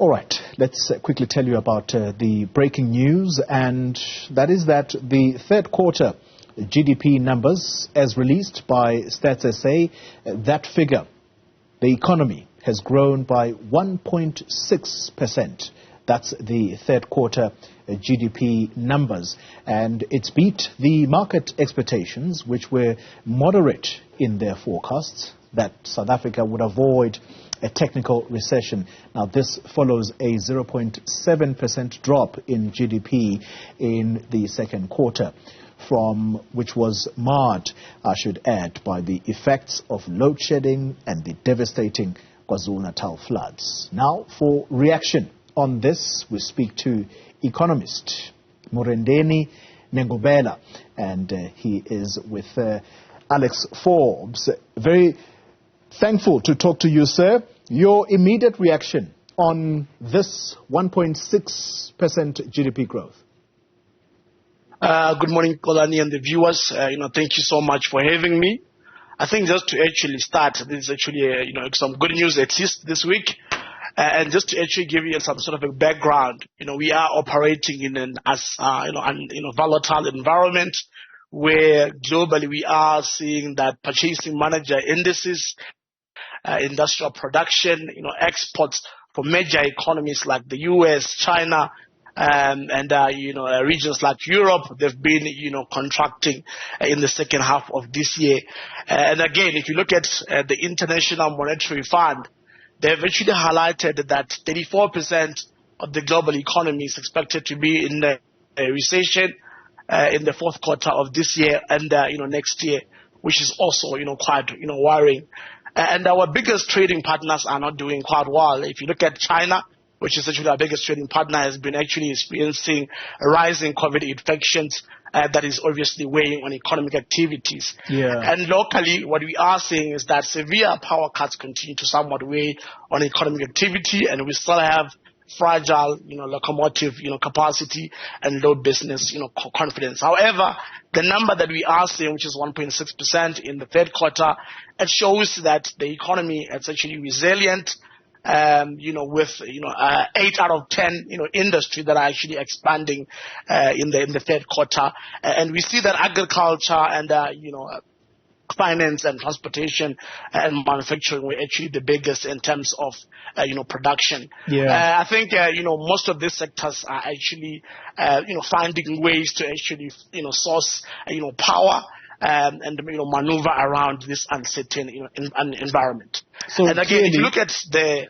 All right, let's quickly tell you about the breaking news, and that is that the third quarter GDP numbers as released by StatsSA, that figure, the economy has grown by 1.6%. That's the third quarter GDP numbers, and it's beat the market expectations, which were moderate in their forecasts, that South Africa would avoid a technical recession. Now, this follows a 0.7% drop in GDP in the second quarter, from which was marred, I should add, by the effects of loadshedding and the devastating Kwazulu Natal floods. Now, for reaction on this, we speak to economist Murendeni Nengovhela, and he is with AlexForbes. Very thankful to talk to you, sir. Your immediate reaction on this 1.6% GDP growth? Good morning, Kolani and the viewers. Thank you so much for having me. I think just to actually start, this is actually some good news exists this week, and just to actually give you some sort of a background. We are operating in an volatile environment where globally we are seeing that purchasing manager indices, industrial production, exports for major economies like the US, China, and regions like Europe, they've been, contracting in the second half of this year. And again, if you look at the International Monetary Fund, they've actually highlighted that 34% of the global economy is expected to be in a recession in the fourth quarter of this year and next year, which is also quite worrying. And our biggest trading partners are not doing quite well. If you look at China, which is actually our biggest trading partner, has been actually experiencing a rise in COVID infections that is obviously weighing on economic activities. Yeah. And locally, what we are seeing is that severe power cuts continue to somewhat weigh on economic activity, and we still have fragile, locomotive, capacity and low business, confidence. However, the number that we are seeing, which is 1.6% in the third quarter, it shows that the economy is actually resilient. With 8 out of 10 industry that are actually expanding in the third quarter, and we see that agriculture and finance and transportation and manufacturing were actually the biggest in terms of production. Yeah. I think most of these sectors are actually finding ways to actually source power and maneuver around this uncertain environment. So and again, clearly, if you look at the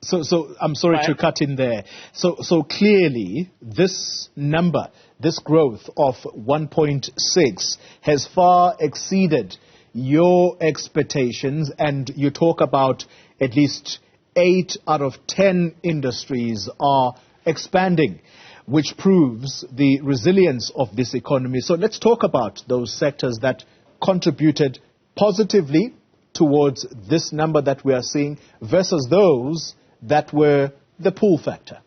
So I'm sorry to cut in there. So clearly, this number, this growth of 1.6 has far exceeded your expectations, and you talk about at least 8 out of 10 industries are expanding, which proves the resilience of this economy. So let's talk about those sectors that contributed positively towards this number that we are seeing versus those that were the pull factor.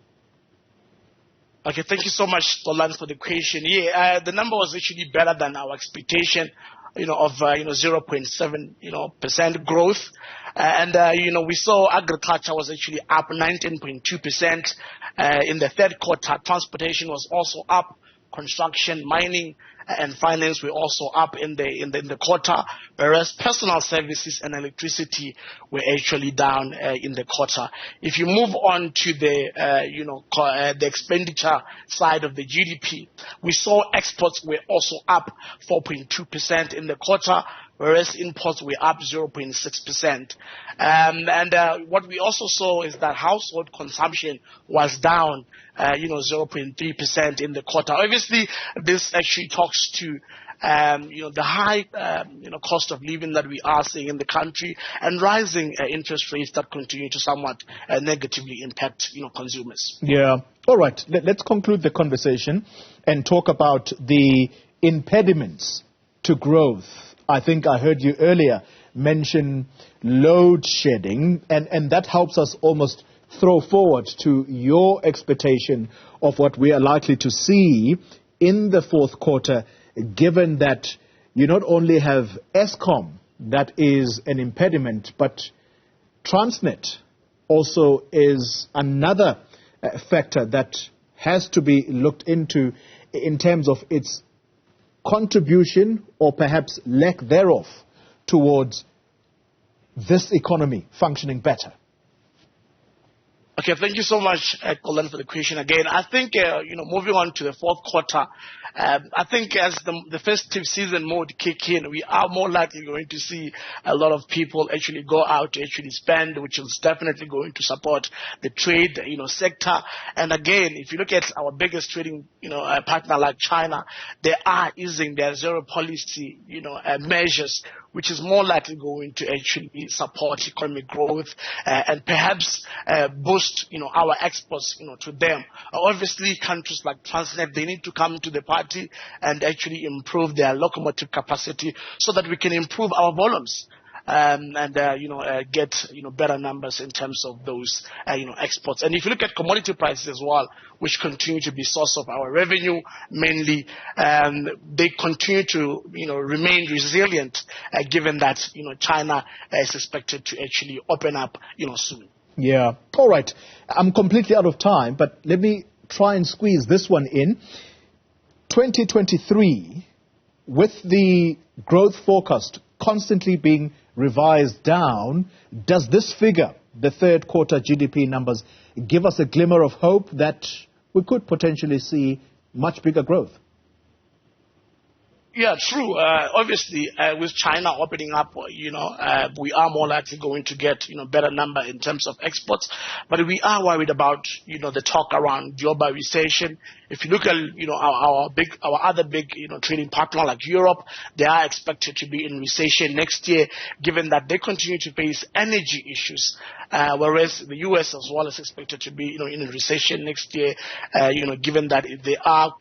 Okay, thank you so much, Tolan, for the question. Yeah, the number was actually better than our expectation, of 0.7% growth, and we saw agriculture was actually up 19.2% in the third quarter. Transportation was also up. Construction, mining, and finance were also up in the quarter, whereas personal services and electricity were actually down in the quarter. If you move on to the the expenditure side of the GDP, we saw exports were also up 4.2% in the quarter, whereas imports were up 0.6%. What we also saw is that household consumption was down 0.3% in the quarter. Obviously, this actually talks to the high cost of living that we are seeing in the country and rising interest rates that continue to somewhat negatively impact consumers. Yeah. All right. Let's conclude the conversation and talk about the impediments to growth. I think I heard you earlier mention load shedding, and that helps us almost throw forward to your expectation of what we are likely to see in the fourth quarter, given that you not only have Eskom that is an impediment, but Transnet also is another factor that has to be looked into in terms of its contribution or perhaps lack thereof towards this economy functioning better? Okay, thank you so much, Colin, for the question again. I think, moving on to the fourth quarter, I think as the festive season mode kick in, we are more likely going to see a lot of people actually go out to actually spend, which is definitely going to support the trade, sector. And again, if you look at our biggest trading, partner like China, they are easing their zero policy, measures, which is more likely going to actually support economic growth and perhaps boost, our exports, to them. Obviously, countries like Transnet, they need to come to the party and actually improve their locomotive capacity so that we can improve our volumes. Get better numbers in terms of those exports. And if you look at commodity prices as well, which continue to be source of our revenue mainly, they continue to remain resilient, given that China is expected to actually open up soon. Yeah. All right. I'm completely out of time, but let me try and squeeze this one in. 2023, with the growth forecast constantly being revised down, does this figure, the third quarter GDP numbers, give us a glimmer of hope that we could potentially see much bigger growth? Yeah, true. Obviously, with China opening up, we are more likely going to get, better number in terms of exports. But we are worried about, the talk around global recession. If you look at, our other big, trading partner like Europe, they are expected to be in recession next year, given that they continue to face energy issues. Whereas the U.S. as well is expected to be, in a recession next year, given that they are,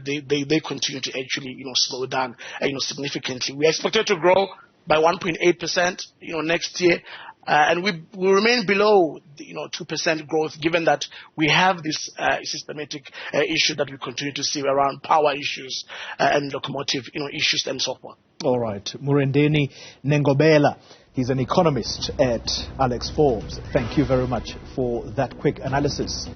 they continue to actually, slow down, significantly. We are expected to grow by 1.8%, next year. And we will remain below, 2% growth, given that we have this systematic issue that we continue to see around power issues and locomotive, issues and so forth. All right. Murendeni Nengovhela. He's an economist at AlexForbes. Thank you very much for that quick analysis.